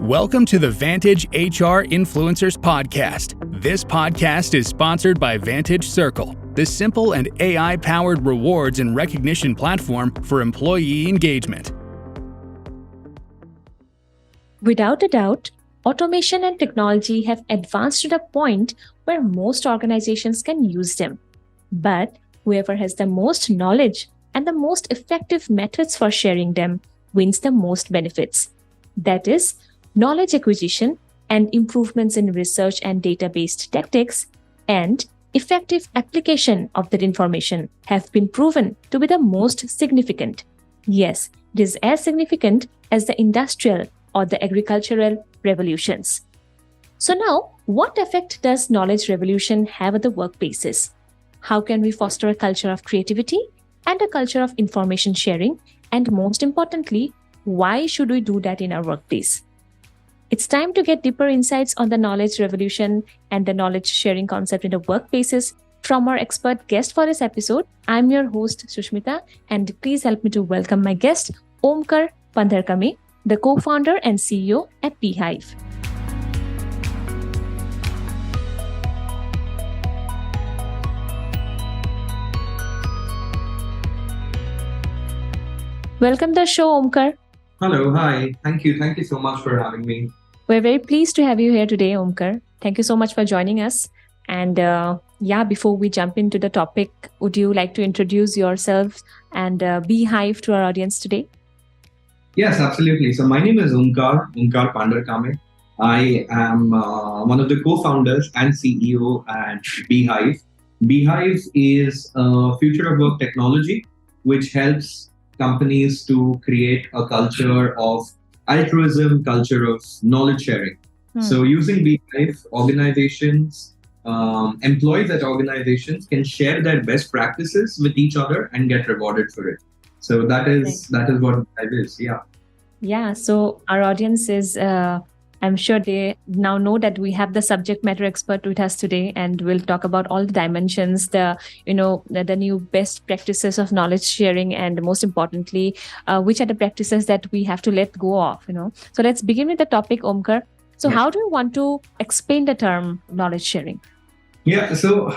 Welcome to the Vantage HR Influencers Podcast. This podcast is sponsored by Vantage Circle, the simple and AI-powered rewards and recognition platform for employee engagement. Without a doubt, automation and technology have advanced to the point where most organizations can use them. But whoever has the most knowledge and the most effective methods for sharing them wins the most benefits. That is, knowledge acquisition and improvements in research and data-based tactics and effective application of that information have been proven to be the most significant. Yes, it is as significant as the industrial or the agricultural revolutions. So now, what effect does knowledge revolution have at the workplaces? How can we foster a culture of creativity and a culture of information sharing? And most importantly, why should we do that in our workplace? It's time to get deeper insights on the knowledge revolution and the knowledge sharing concept in the workplaces from our expert guest for this episode. I'm your host, Sushmita, and please help me to welcome my guest, Omkar Pandharkame, the co-founder and CEO at Bhyve. Welcome to the show, Omkar. Hello, hi. Thank you so much for having me. We're very pleased to have you here today, Omkar. Thank you so much for joining us. And before we jump into the topic, would you like to introduce yourself and Bhyve to our audience today? Yes, absolutely. So my name is Omkar Pandharkame. I am one of the co-founders and CEO at Bhyve. Bhyve is a future of work technology, which helps companies to create a culture of altruism, culture of knowledge sharing. So using Bhyve, organizations, employees at organizations can share their best practices with each other and get rewarded for it. So that is what Bhyve is. Yeah. Yeah. So our audience is, I'm sure they now know that we have the subject matter expert with us today, and we'll talk about all the dimensions, the new best practices of knowledge sharing, and most importantly, which are the practices that we have to let go of. So let's begin with the topic, Omkar. So how do you want to explain the term knowledge sharing? Yeah. So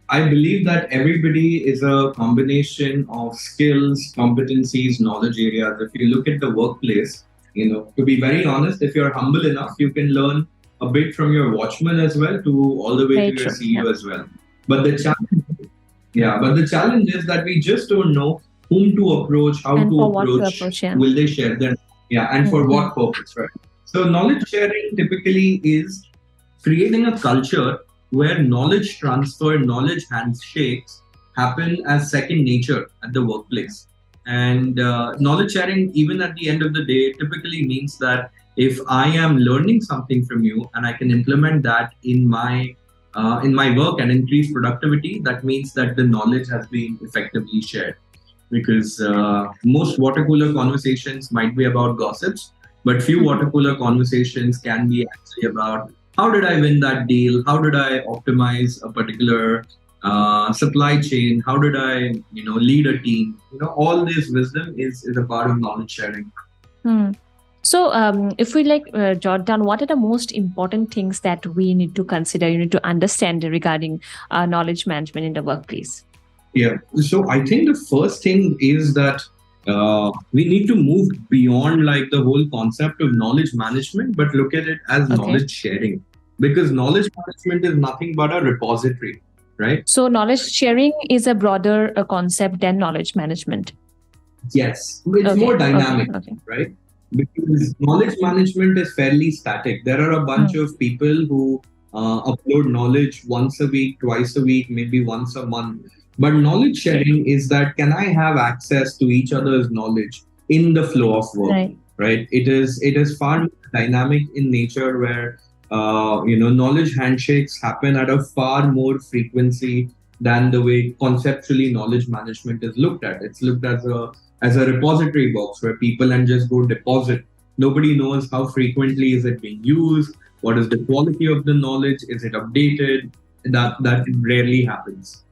I believe that everybody is a combination of skills, competencies, knowledge areas. If you look at the workplace, to be very honest, if you're humble enough, you can learn a bit from your watchman as well to all the way Very to your true. CEO as well. But the challenge is that we just don't know whom to approach, how And to for what to approach, approach, yeah. will they share their, and for what purpose, right? So knowledge sharing typically is creating a culture where knowledge transfer, knowledge handshakes happen as second nature at the workplace. And knowledge sharing, even at the end of the day, typically means that if I am learning something from you and I can implement that in my work and increase productivity, that means that the knowledge has been effectively shared. Because most water cooler conversations might be about gossips, but few water cooler conversations can be actually about how did I win that deal? How did I optimize a particular supply chain? How did I, lead a team? All this wisdom is a part of knowledge sharing. So if we jot down, what are the most important things that we need to consider, you need to understand regarding knowledge management in the workplace? Yeah. So I think the first thing is that we need to move beyond the whole concept of knowledge management, but look at it as knowledge sharing. Because knowledge management is nothing but a repository, right? So knowledge sharing is a broader concept than knowledge management. Yes. It's more dynamic, right? Because knowledge management is fairly static. There are a bunch of people who upload knowledge once a week, twice a week, maybe once a month. But knowledge sharing is that can I have access to each other's knowledge in the flow of work, right? It is far more dynamic in nature where knowledge handshakes happen at a far more frequency than the way conceptually knowledge management is looked at. It's looked as a repository box where people can just go deposit. Nobody knows how frequently is it being used. What is the quality of the knowledge? Is it updated? That rarely happens.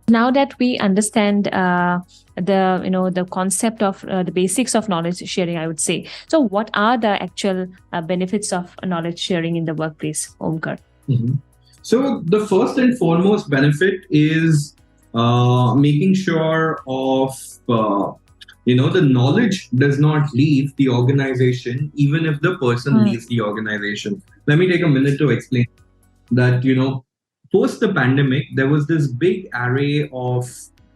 Now that we understand the concept of the basics of knowledge sharing, I would say. So, what are the actual benefits of knowledge sharing in the workplace, Omkar? Mhm. So the first and foremost benefit is making sure of the knowledge does not leave the organization, even if the person leaves the organization. Let me take a minute to explain that. Post the pandemic, there was this big array of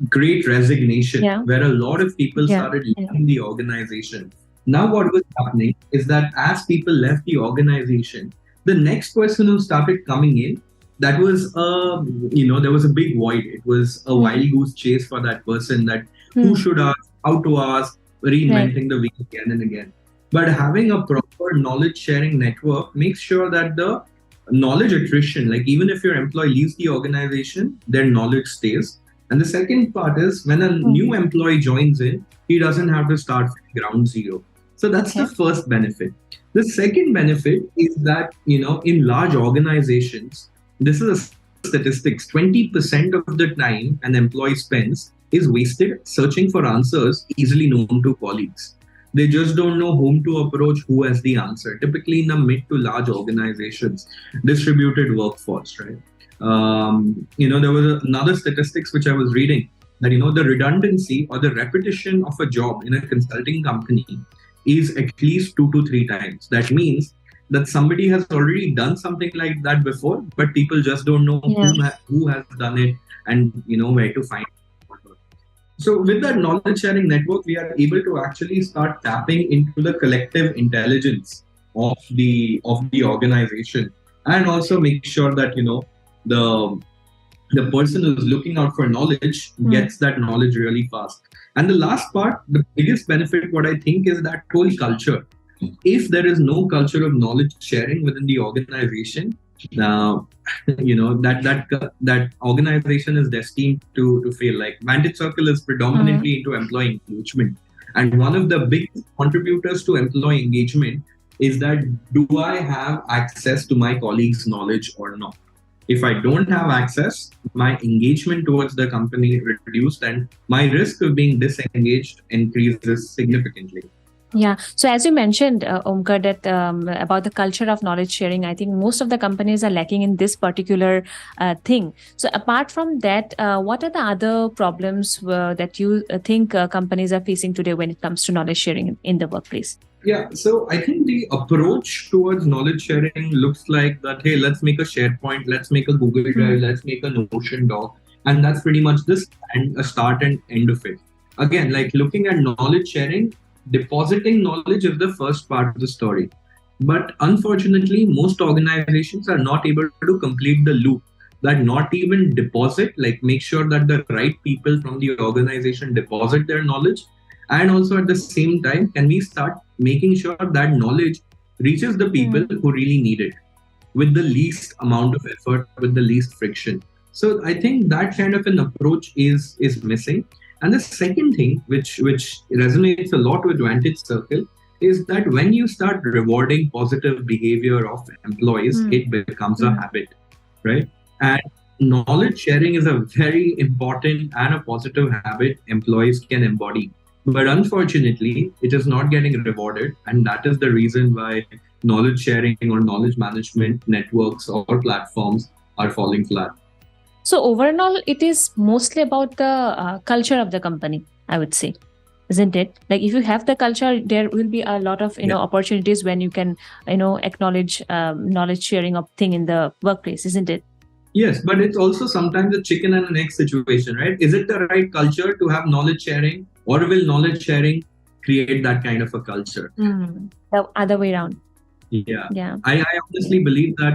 great resignation where a lot of people started leaving the organization. Now, what was happening is that as people left the organization, the next person who started coming in, that was there was a big void. It was a wild goose chase for that person, that who should ask, how to ask, reinventing the wheel again and again. But having a proper knowledge sharing network makes sure that the knowledge attrition, like even if your employee leaves the organization, their knowledge stays. And the second part is when a new employee joins in, he doesn't have to start from ground zero. So that's the first benefit. The second benefit is that, in large organizations, this is a statistics, 20% of the time an employee spends is wasted searching for answers easily known to colleagues. They just don't know whom to approach, who has the answer. Typically in the mid to large organizations, distributed workforce, right? There was another statistics which I was reading that, the redundancy or the repetition of a job in a consulting company is at least 2 to 3 times. That means that somebody has already done something like that before, but people just don't know who has done it and, where to find it. So with that knowledge sharing network, we are able to actually start tapping into the collective intelligence of the organization, and also make sure that the person who's looking out for knowledge gets that knowledge really fast. And the last part, the biggest benefit, what I think, is that whole culture. If there is no culture of knowledge sharing within the organization, that organization is destined to fail. Like Vantage Circle is predominantly into employee engagement, and one of the big contributors to employee engagement is that, do I have access to my colleagues' knowledge or not? If I don't have access, my engagement towards the company reduced, and my risk of being disengaged increases significantly. Yeah. So as you mentioned, Omkar, that about the culture of knowledge sharing, I think most of the companies are lacking in this particular thing. So apart from that, what are the other problems that you think companies are facing today when it comes to knowledge sharing in the workplace? Yeah, so I think the approach towards knowledge sharing looks like that, hey, let's make a SharePoint, let's make a Google Drive, let's make a Notion doc. And that's pretty much this and a start and end of it. Again, like looking at knowledge sharing, depositing knowledge is the first part of the story. But unfortunately, most organizations are not able to complete the loop. That not even deposit, like make sure that the right people from the organization deposit their knowledge. And also at the same time, can we start making sure that knowledge reaches the people who really need it with the least amount of effort, with the least friction. So I think that kind of an approach is missing. And the second thing, which resonates a lot with Vantage Circle, is that when you start rewarding positive behavior of employees, it becomes a habit, right? And knowledge sharing is a very important and a positive habit employees can embody. But unfortunately, it is not getting rewarded. And that is the reason why knowledge sharing or knowledge management networks or platforms are falling flat. So overall, it is mostly about the culture of the company, I would say, isn't it? Like if you have the culture, there will be a lot of opportunities when you can acknowledge knowledge sharing of thing in the workplace, isn't it? Yes, but it's also sometimes a chicken and an egg situation, right? Is it the right culture to have knowledge sharing, or will knowledge sharing create that kind of a culture? The other way around. Yeah. I honestly believe that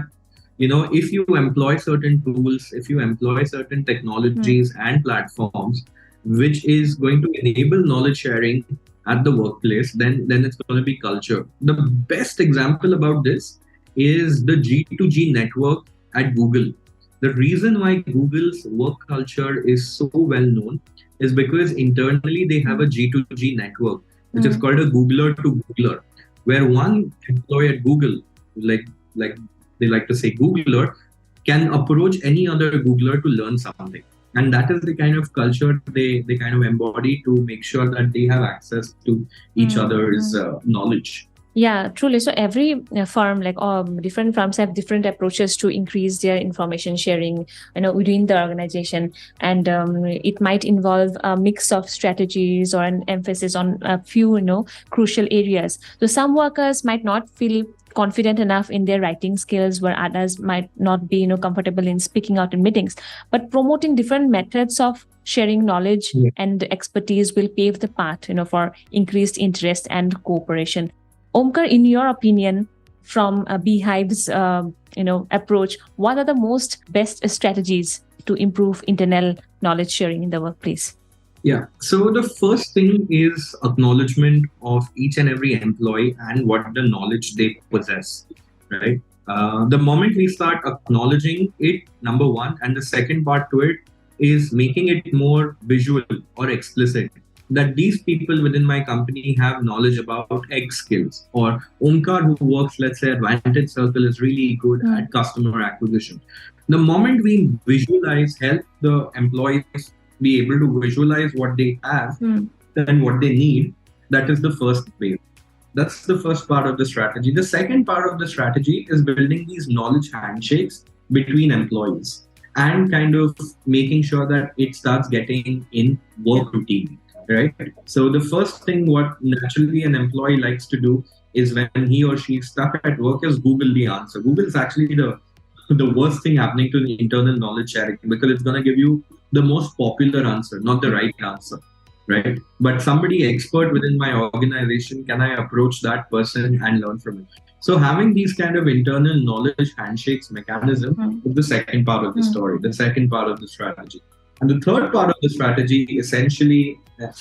if you employ certain tools, if you employ certain technologies and platforms, which is going to enable knowledge sharing at the workplace, then it's going to be culture. The best example about this is the G2G network at Google. The reason why Google's work culture is so well known is because internally they have a G2G network, which is called a Googler to Googler, where one employee at Google, like they like to say Googler, can approach any other Googler to learn something. And that is the kind of culture they kind of embody to make sure that they have access to each other's knowledge. Yeah, truly. So every firm, like different firms have different approaches to increase their information sharing, within the organization. And it might involve a mix of strategies or an emphasis on a few, crucial areas. So some workers might not feel confident enough in their writing skills, where others might not be, comfortable in speaking out in meetings. But promoting different methods of sharing knowledge and expertise will pave the path, for increased interest and cooperation. Omkar, in your opinion, from Bhyve's approach, what are the most best strategies to improve internal knowledge sharing in the workplace? Yeah. So the first thing is acknowledgement of each and every employee and what the knowledge they possess, right? The moment we start acknowledging it, number one, and the second part to it is making it more visual or explicit, that these people within my company have knowledge about X skills, or Omkar, who works, let's say, at Vantage Circle, is really good at customer acquisition. The moment we visualize, help the employees be able to visualize what they have and what they need, that is the first wave. That's the first part of the strategy. The second part of the strategy is building these knowledge handshakes between employees and kind of making sure that it starts getting in work routine. Right. So the first thing what naturally an employee likes to do is when he or she is stuck at work is Google the answer. Google is actually the worst thing happening to the internal knowledge sharing, because it's going to give you the most popular answer, not the right answer. Right. But somebody expert within my organization, can I approach that person and learn from it? So having these kind of internal knowledge handshakes mechanism is the second part of the story, the second part of the strategy. And the third part of the strategy essentially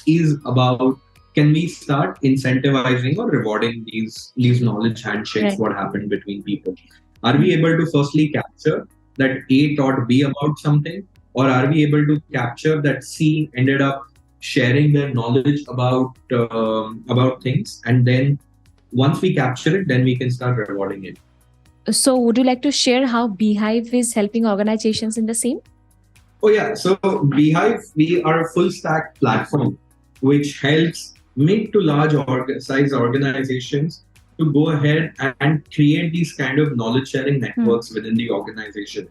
is about, can we start incentivizing or rewarding these knowledge handshakes, what happened between people? Are we able to firstly capture that A taught B about something, or are we able to capture that C ended up sharing their knowledge about things, and then once we capture it, then we can start rewarding it. So would you like to share how Bhyve is helping organizations in the same? Oh yeah, so Bhyve, we are a full stack platform which helps mid to large size organizations to go ahead and create these kind of knowledge sharing networks within the organization.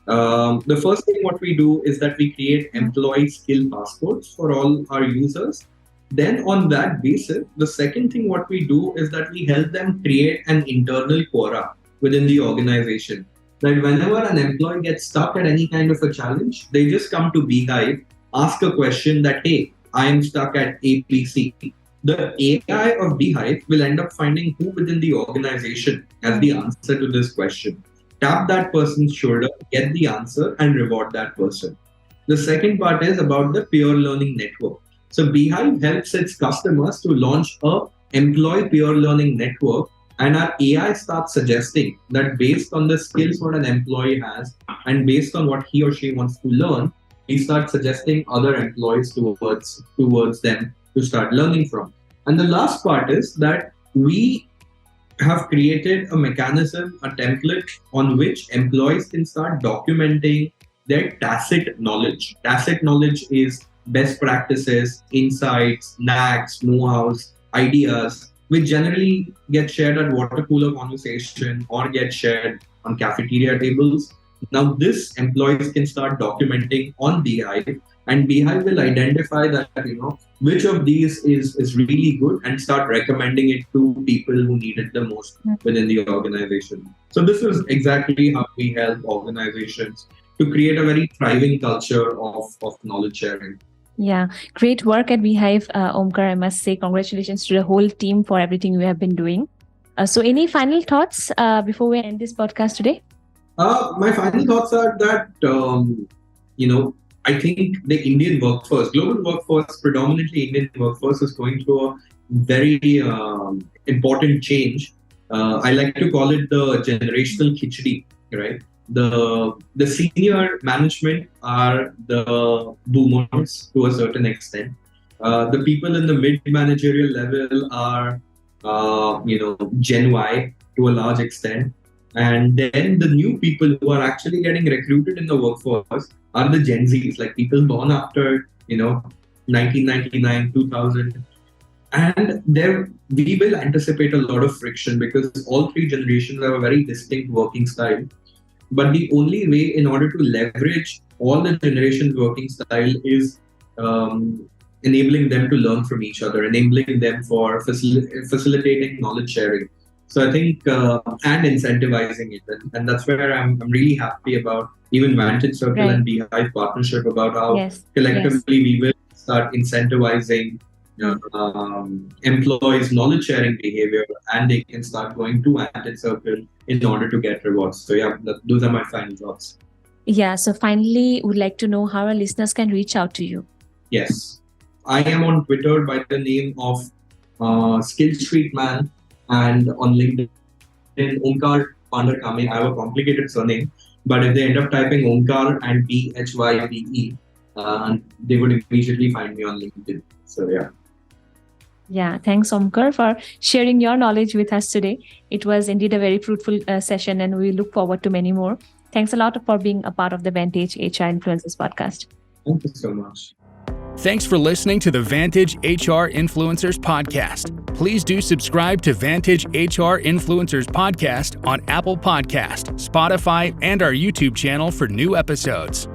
The first thing what we do is that we create employee skill passports for all our users. Then on that basis, the second thing what we do is that we help them create an internal quora within the organization. That whenever an employee gets stuck at any kind of a challenge, they just come to Bhyve, ask a question that, hey, I am stuck at APC. The AI of Bhyve will end up finding who within the organization has the answer to this question. Tap that person's shoulder, get the answer, and reward that person. The second part is about the peer learning network. So Bhyve helps its customers to launch a employee peer learning network, and our AI starts suggesting that based on the skills what an employee has and based on what he or she wants to learn, we start suggesting other employees towards them to start learning from. And the last part is that we have created a mechanism, a template on which employees can start documenting their tacit knowledge. Tacit knowledge is best practices, insights, knacks, know-hows, ideas, which generally get shared at water cooler conversation or get shared on cafeteria tables. Now this employees can start documenting on Bhyve, and Bhyve will identify that, which of these is really good and start recommending it to people who need it the most within the organization. So this is exactly how we help organizations to create a very thriving culture of knowledge sharing. Yeah, great work at Bhyve, Omkar. I must say congratulations to the whole team for everything you have been doing. So any final thoughts before we end this podcast today? My final thoughts are that, I think the Indian workforce, global workforce, predominantly Indian workforce, is going through a very important change. I like to call it the generational khichdi, right? The senior management are the boomers to a certain extent. The people in the mid-managerial level are, Gen Y to a large extent. And then the new people who are actually getting recruited in the workforce are the Gen Zs, like people born after, 1999, 2000. And there we will anticipate a lot of friction because all three generations have a very distinct working style. But the only way in order to leverage all the generations' working style is enabling them to learn from each other, enabling them for facilitating knowledge sharing. So I think, and incentivizing it. And that's where I'm really happy about even Vantage Circle and Bhyve partnership, about how collectively we will start incentivizing employees' knowledge sharing behavior, and they can start going to Vantage Circle in order to get rewards. So yeah, those are my final thoughts. Yeah. So finally, would like to know how our listeners can reach out to you. Yes. I am on Twitter by the name of Skill Street Man, and on LinkedIn, Omkar Pandharkame. I have a complicated surname, but if they end up typing Omkar and Bhyve, they would immediately find me on LinkedIn. So yeah. Yeah, thanks Omkar for sharing your knowledge with us today. It was indeed a very fruitful session, and we look forward to many more. Thanks a lot for being a part of the Vantage HR Influencers podcast. Thank you so much. Thanks for listening to the Vantage HR Influencers podcast. Please do subscribe to Vantage HR Influencers podcast on Apple Podcast, Spotify, and our YouTube channel for new episodes.